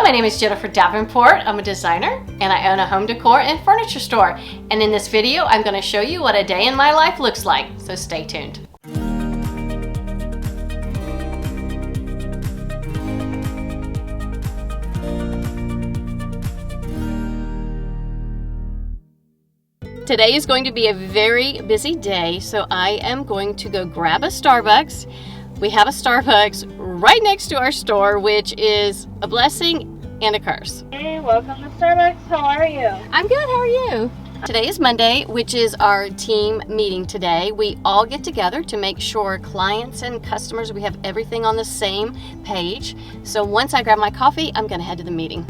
my name is Jennifer Davenport. I'm a designer and I own a home decor and furniture store. And in this video, I'm going to show you what a day in my life looks like. So stay tuned. Today is going to be a very busy day, so I am going to go grab a Starbucks. We have a Starbucks right next to our store, which is a blessing and a curse. Hey, welcome to Starbucks. How are you? I'm good. How are you? Today is Monday, which is our team meeting today. We all get together to make sure clients and customers, we have everything on the same page. So once I grab my coffee, I'm going to head to the meeting.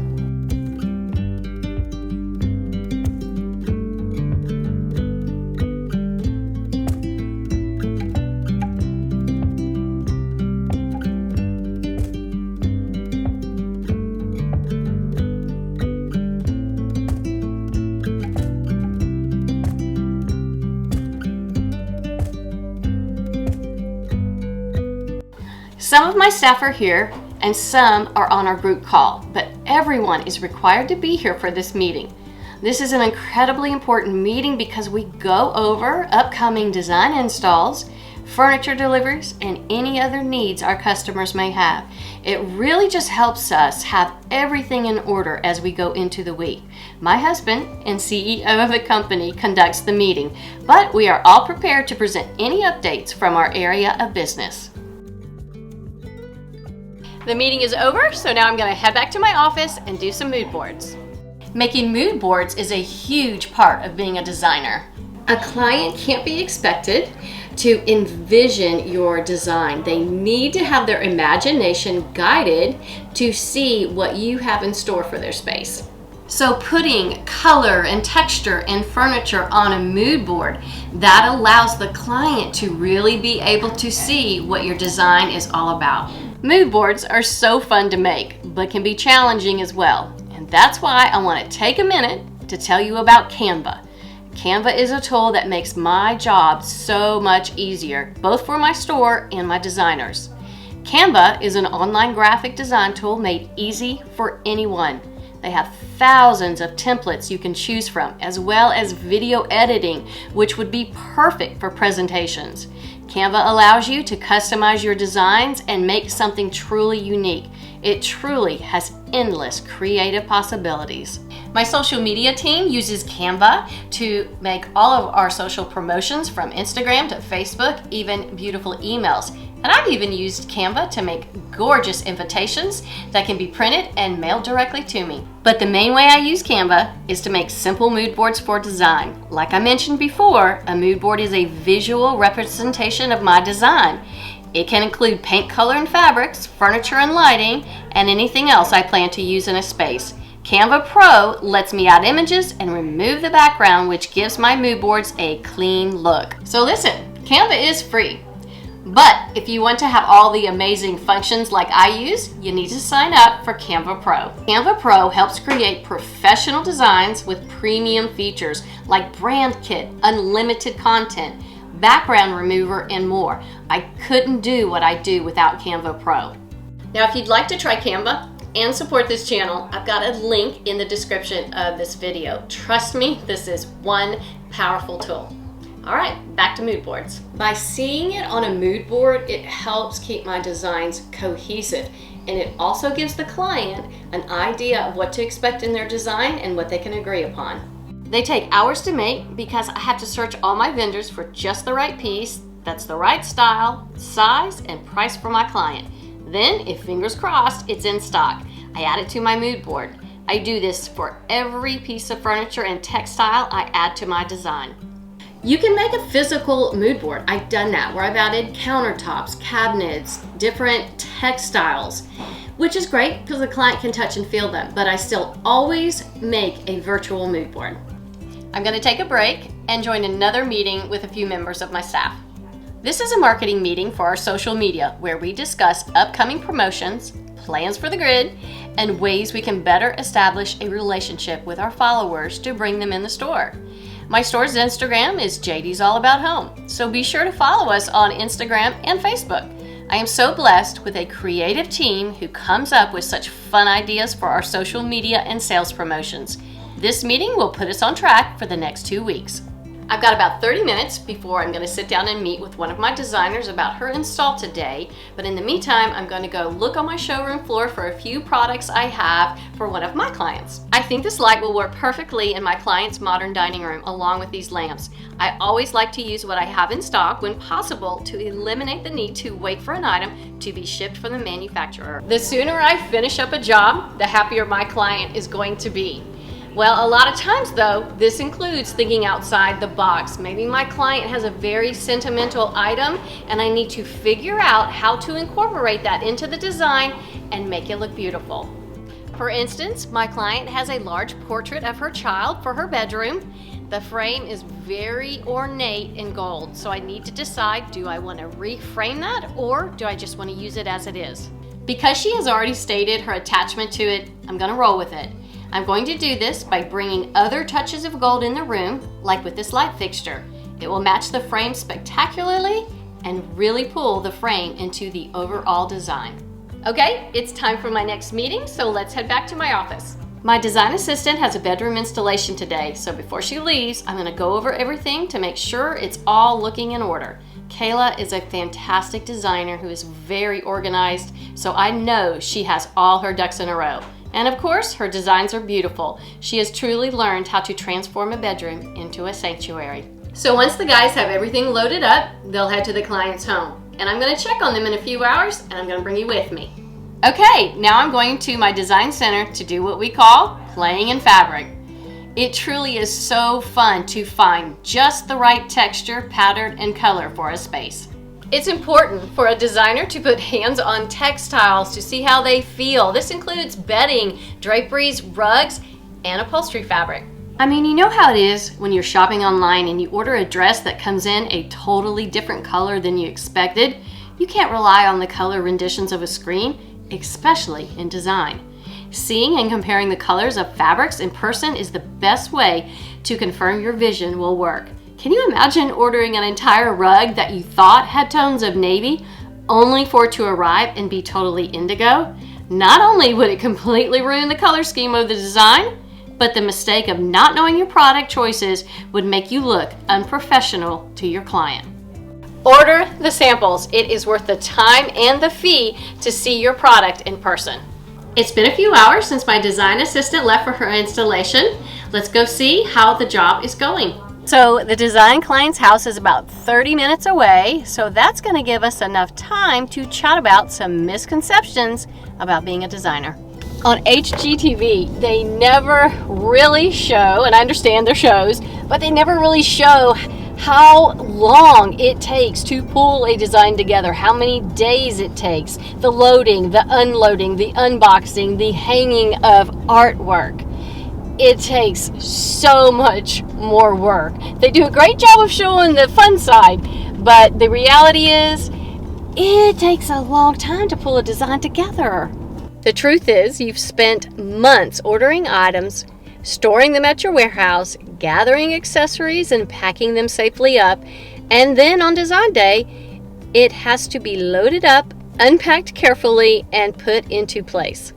Some of my staff are here and some are on our group call, but everyone is required to be here for this meeting. This is an incredibly important meeting because we go over upcoming design installs, furniture deliveries, and any other needs our customers may have. It really just helps us have everything in order as we go into the week. My husband and CEO of the company conducts the meeting, but we are all prepared to present any updates from our area of business. The meeting is over, so now I'm going to head back to my office and do some mood boards. Making mood boards is a huge part of being a designer. A client can't be expected to envision your design. They need to have their imagination guided to see what you have in store for their space. So putting color and texture and furniture on a mood board, that allows the client to really be able to see what your design is all about. Mood boards are so fun to make, but can be challenging as well. And that's why I want to take a minute to tell you about Canva. Canva is a tool that makes my job so much easier, both for my store and my designers. Canva is an online graphic design tool made easy for anyone. They have thousands of templates you can choose from, as well as video editing, which would be perfect for presentations. Canva allows you to customize your designs and make something truly unique. It truly has endless creative possibilities. My social media team uses Canva to make all of our social promotions, from Instagram to Facebook, even beautiful emails. And I've even used Canva to make gorgeous invitations that can be printed and mailed directly to me. But the main way I use Canva is to make simple mood boards for design. Like I mentioned before, a mood board is a visual representation of my design. It can include paint color and fabrics, furniture and lighting, and anything else I plan to use in a space. Canva Pro lets me add images and remove the background, which gives my mood boards a clean look. So listen, Canva is free. But if you want to have all the amazing functions like I use, you need to sign up for Canva Pro. Canva Pro helps create professional designs with premium features like brand kit, unlimited content, background remover, and more. I couldn't do what I do without Canva Pro. Now, if you'd like to try Canva and support this channel, I've got a link in the description of this video. Trust me, this is one powerful tool. All right, back to mood boards. By seeing it on a mood board, it helps keep my designs cohesive, and it also gives the client an idea of what to expect in their design and what they can agree upon. They take hours to make because I have to search all my vendors for just the right piece that's the right style, size, and price for my client. Then, if fingers crossed, it's in stock, I add it to my mood board. I do this for every piece of furniture and textile I add to my design. You can make a physical mood board. I've done that, where I've added countertops, cabinets, different textiles, which is great because the client can touch and feel them, but I still always make a virtual mood board. I'm going to take a break and join another meeting with a few members of my staff. This is a marketing meeting for our social media where we discuss upcoming promotions, plans for the grid, and ways we can better establish a relationship with our followers to bring them in the store. My store's Instagram is JD's All About Home, so be sure to follow us on Instagram and Facebook. I am so blessed with a creative team who comes up with such fun ideas for our social media and sales promotions. This meeting will put us on track for the next 2 weeks. I've got about 30 minutes before I'm going to sit down and meet with one of my designers about her install today, but in the meantime, I'm going to go look on my showroom floor for a few products I have for one of my clients. I think this light will work perfectly in my client's modern dining room along with these lamps. I always like to use what I have in stock when possible to eliminate the need to wait for an item to be shipped from the manufacturer. The sooner I finish up a job, the happier my client is going to be. Well, a lot of times though, this includes thinking outside the box. Maybe my client has a very sentimental item and I need to figure out how to incorporate that into the design and make it look beautiful. For instance, my client has a large portrait of her child for her bedroom. The frame is very ornate in gold, so I need to decide, do I want to reframe that or do I just want to use it as it is? Because she has already stated her attachment to it, I'm going to roll with it. I'm going to do this by bringing other touches of gold in the room, like with this light fixture. It will match the frame spectacularly and really pull the frame into the overall design. Okay, it's time for my next meeting, so let's head back to my office. My design assistant has a bedroom installation today, so before she leaves, I'm going to go over everything to make sure it's all looking in order. Kayla is a fantastic designer who is very organized, so I know she has all her ducks in a row. And of course, her designs are beautiful. She has truly learned how to transform a bedroom into a sanctuary. So once the guys have everything loaded up, they'll head to the client's home. And I'm going to check on them in a few hours, and I'm going to bring you with me. Okay, now I'm going to my design center to do what we call playing in fabric. It truly is so fun to find just the right texture, pattern, and color for a space. It's important for a designer to put hands on textiles to see how they feel. This includes bedding, draperies, rugs, and upholstery fabric. I mean, you know how it is when you're shopping online and you order a dress that comes in a totally different color than you expected? You can't rely on the color renditions of a screen, especially in design. Seeing and comparing the colors of fabrics in person is the best way to confirm your vision will work. Can you imagine ordering an entire rug that you thought had tones of navy, only for it to arrive and be totally indigo? Not only would it completely ruin the color scheme of the design, but the mistake of not knowing your product choices would make you look unprofessional to your client. Order the samples. It is worth the time and the fee to see your product in person. It's been a few hours since my design assistant left for her installation. Let's go see how the job is going. So the design client's house is about 30 minutes away, so that's going to give us enough time to chat about some misconceptions about being a designer. On HGTV, they never really show, and I understand their shows, but they never really show how long it takes to pull a design together, how many days it takes, the loading, the unloading, the unboxing, the hanging of artwork. It takes so much more work. They do a great job of showing the fun side, but the reality is it takes a long time to pull a design together. The truth is you've spent months ordering items, storing them at your warehouse, gathering accessories and packing them safely up, and then on design day, it has to be loaded up, unpacked carefully, and put into place.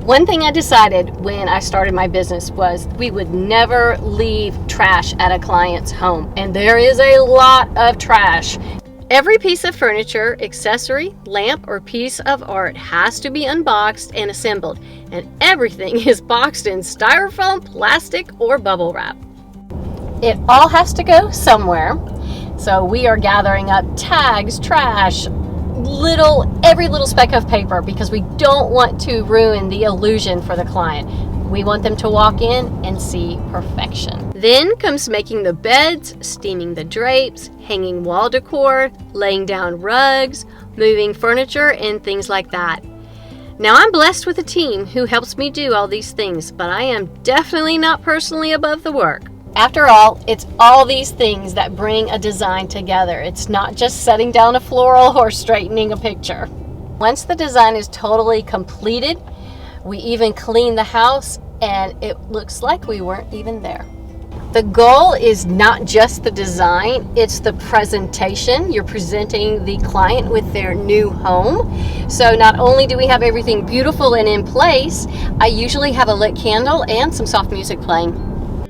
One thing I decided when I started my business was we would never leave trash at a client's home. And there is a lot of trash. Every piece of furniture, accessory, lamp, or piece of art has to be unboxed and assembled. And everything is boxed in styrofoam, plastic, or bubble wrap. It all has to go somewhere. So we are gathering up tags, trash, every little speck of paper because we don't want to ruin the illusion for the client. We want them to walk in and see perfection. Then comes making the beds, steaming the drapes, hanging wall decor, laying down rugs, moving furniture, and things like that. Now I'm blessed with a team who helps me do all these things, but I am definitely not personally above the work. After all, it's all these things that bring a design together. It's not just setting down a floral or straightening a picture. Once the design is totally completed, we even clean the house and it looks like we weren't even there. The goal is not just the design, it's the presentation. You're presenting the client with their new home. So not only do we have everything beautiful and in place, I usually have a lit candle and some soft music playing.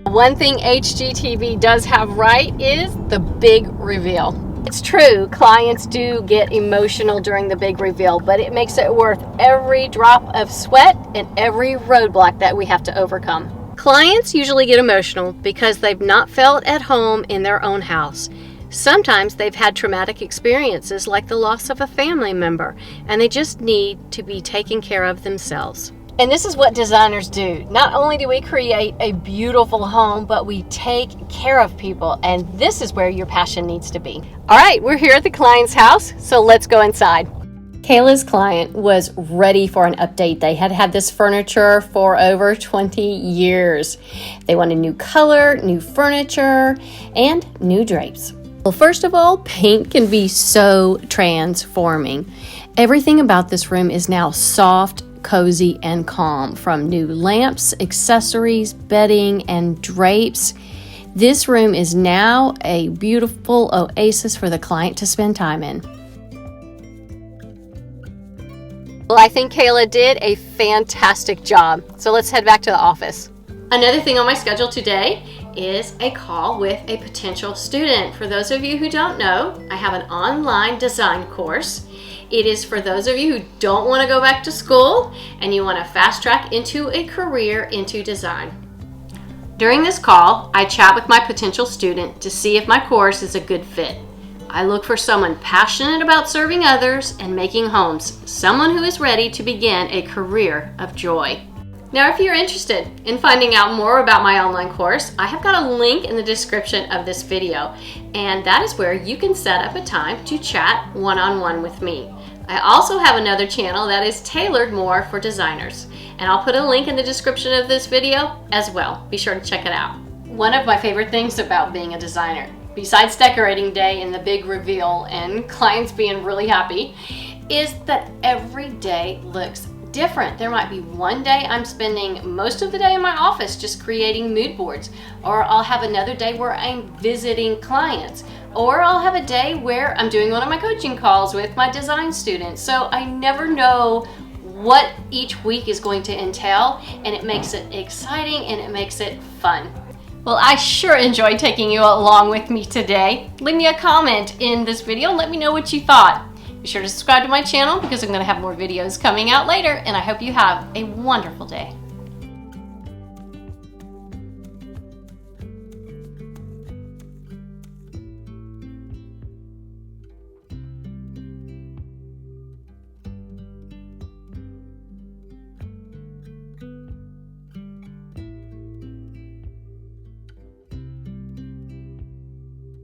One thing HGTV does have right is the big reveal. It's true, clients do get emotional during the big reveal, but it makes it worth every drop of sweat and every roadblock that we have to overcome. Clients usually get emotional because they've not felt at home in their own house. Sometimes they've had traumatic experiences like the loss of a family member, and they just need to be taken care of themselves. And this is what designers do. Not only do we create a beautiful home, but we take care of people, and this is where your passion needs to be. All right, we're here at the client's house, so let's go inside. Kayla's client was ready for an update. They had had this furniture for over 20 years. They wanted new color, new furniture, and new drapes. Well, first of all, paint can be so transforming. Everything about this room is now soft, cozy, and calm. From new lamps, accessories, bedding, and drapes, this room is now a beautiful oasis for the client to spend time in. Well, I think Kayla did a fantastic job. So let's head back to the office. Another thing on my schedule today is a call with a potential student. For those of you who don't know, I have an online design course. It is for those of you who don't want to go back to school and you want to fast track into a career into design. During this call, I chat with my potential student to see if my course is a good fit. I look for someone passionate about serving others and making homes, someone who is ready to begin a career of joy. Now, if you're interested in finding out more about my online course, I have got a link in the description of this video, and that is where you can set up a time to chat one-on-one with me. I also have another channel that is tailored more for designers, and I'll put a link in the description of this video as well. Be sure to check it out. One of my favorite things about being a designer, besides decorating day and the big reveal and clients being really happy, is that every day looks different. There might be one day I'm spending most of the day in my office just creating mood boards, or I'll have another day where I'm visiting clients, or I'll have a day where I'm doing one of my coaching calls with my design students. So I never know what each week is going to entail, and it makes it exciting and it makes it fun. Well, I sure enjoyed taking you along with me today. Leave me a comment in this video and let me know what you thought. Be sure to subscribe to my channel because I'm going to have more videos coming out later, and I hope you have a wonderful day.